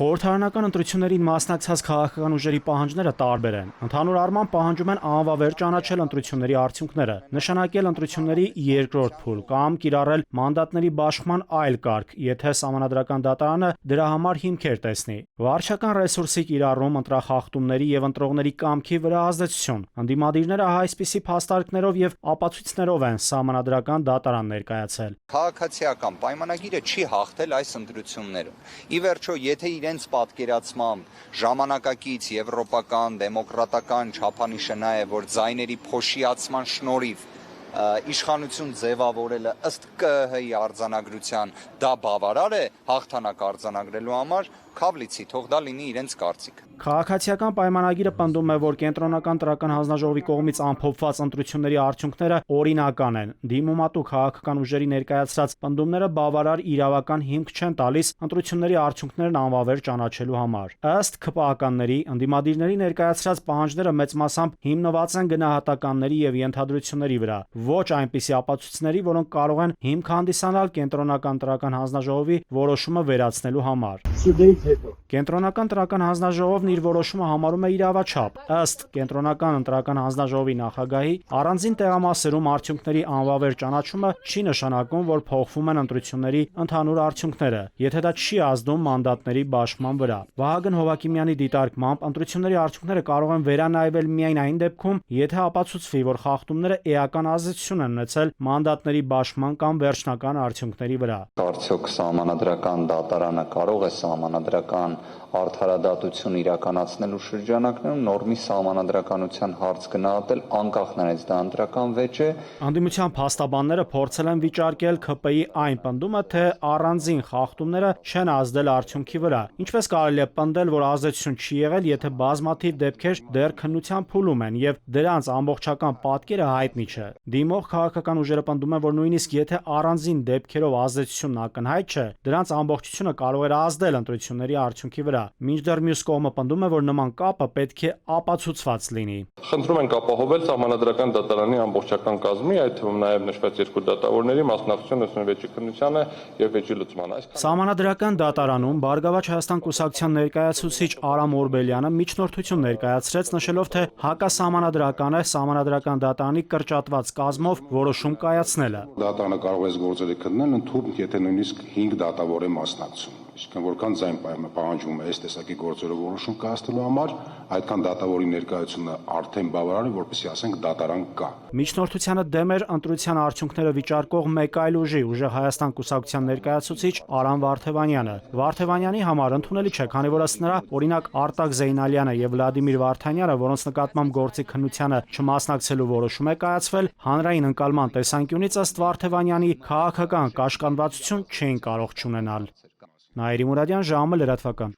Խորհրդարանական ընտրություններին մասնակցած քաղաքական ուժերի պահանջները տարբեր են։ Ընդհանուր առմամբ պահանջում են անվավեր ճանաչել ընտրությունների արդյունքները, նշանակել ընտրությունների երկրորդ փուլ կամ կիրառել մանդատների բաշխման այլ կարգ, եթե Սահմանադրական դատարանը դրա համար հիմքեր տեսնի։ Վարչական ռեսուրսի կիրառում, ընտրախախտումների եւ ընտրողների կամքի վրա ազդեցություն։ Ընդդիմադիրները այսպիսի փաստարկներով եւ ապացույցներով են Սահմանադրական դատարան ներկայացել։ Քաղաքացիական պայմանագիրը չի հաղթել այս ընտրություններում։ Ի վերջո, եթե իրենց պատկերացմամբ ժամանակակից եվրոպական, դեմոկրատական չափանիշը նա է, որ ձայների փոշիացման շնորհիվ իշխանություն ձևավորելը ըստ ԿԸՀ-ի արձանագրության դա բավարար է հաղթանակ արձանագրելու համար, քավլիցի, թող դա լինի իրենց կարծիքը։ Քաղաքացիական պայմանագիրը պնդում է, որ Կենտրոնական տրական հանձնաժողովի կողմից ամփոփված ընտրությունների արդյունքները օրինական են։ Դիմումատու քաղաքական ուժերի ներկայացրած պնդումները բավարար իրավական հիմք չեն տալիս ընտրությունների արդյունքներն անվավեր ճանաչելու համար։ Ըստ ՔՊԱ-ականների, ընդդիմադիրների ներկայացրած պահանջները մեծ մասամբ հիմնված են գնահատականների եւ ենթադրությունների վրա, ոչ այնպիսի ապացույցների, որոնք կարող են հիմք հանդիսանալ Կենտրոնական տրական հանձնաժողովի որոշումը վերացնելու համար։ Կենտրոնական տրական հանձնաժողովն իր որոշումը համարում է իրավաչափ։ Ըստ Կենտրոնական ընտրական հանձնաժողովի նախագահի, առանձին տեղամասերում արդյունքների անվավեր ճանաչումը չի նշանակում, որ փոխվում են ընտրությունների ընդհանուր արդյունքները, եթե դա չի ազդում մանդատների բաշխման վրա։ Վահագն Հովակիմյանի դիտարկմամբ ընտրությունների արդյունքները կարող են վերանայվել միայն այն դեպքում, եթե ապացուցվի, որ խախտումները էական ազդեցություն են ունեցել մանդատների բաշխման կամ վերջնական արդյունքների վրա։ Արդյոք Սահմանադրական դատարանը կարող է Սահմանադրական արդարադատություն իրականացնելու շրջանակներում նորմի սահմանադրականության հարց գնահատել, անկախ նրանից դա ընտրական վեճ է։ Անդիմության փաստաբանները փորձել են վիճարկել ՔՊ-ի այն պնդումը, թե առանձին խախտումները չեն ազդել արդյունքի վրա։ Ինչպես կարելի է պնդել, որ ազդեցություն չի եղել, եթե բազմաթիվ դեպքեր դեռ քննության փուլում են եւ դրանց ամբողջական պատկերը հայտնի չէ։ Դիմող քաղաքական ուժերը պնդում են, որ նույնիսկ եթե առանձին դեպքերով ազդեցությունն ակնհայտ չէ, դրանց ամբողջությունը կարող էր ազդել ընտրությունների արդյունքի վրա։ Մինչդեռ մյուս կողմը պնդում է, որ նման կապը պետք է ապացուցված լինի։ Խնդրում ենք ապահովել Սահմանադրական դատարանի ամբողջական կազմի, այդ թվում նաև նշված երկու դատավորների մասնակցությունը 96-ի քննությանը եւ վեճի լուծմանը։ Սահմանադրական դատարանում Բարգավաճ Հայաստան կուսակցության ներկայացուցիչ Արամ Օրբելյանը միջնորդություն ներկայացրեց, նշելով, թե հակասահմանադրական է Սահմանադրական դատարանի կրճատված կազմով որոշում կայացնելը։ Դատարանը կարող է գործերը քննել ընդհանուր, եթե նույնիսկ 5 դատավոր է մասնակցում։ Այսինքն որքան ձայն պահանջվում է այս տեսակի գործերը որոշում կայացնելու համար, այդքան դատավորի ներկայությունը արդեն բավարար է, որպեսզի ասենք դատարան կա։ Միջնորդությանը դեմ էր ընտրության արդյունքները վիճարկող մեկ այլ ուժի, Ուժեղ Հայաստան կուսակցության ներկայացուցիչ Արամ Վարդևանյանը։ Վարդևանյանի համար ընդունելի չէ, քանի որ ըստ նրա, օրինակ Արտակ Զեյնալյանը եւ Վլադիմիր Վարդանյանը, որոնց նկատմամբ գործի քննությանը չմասնակցելու որոշում է կայացվել, հանրային ընկալման տեսանկյունից ըստ Վարդևանյանի քաղաքական կաշկանդվածություն չէին կարող չունենալ։ Նաիրի Մուրադյան, ժամը լրատվական։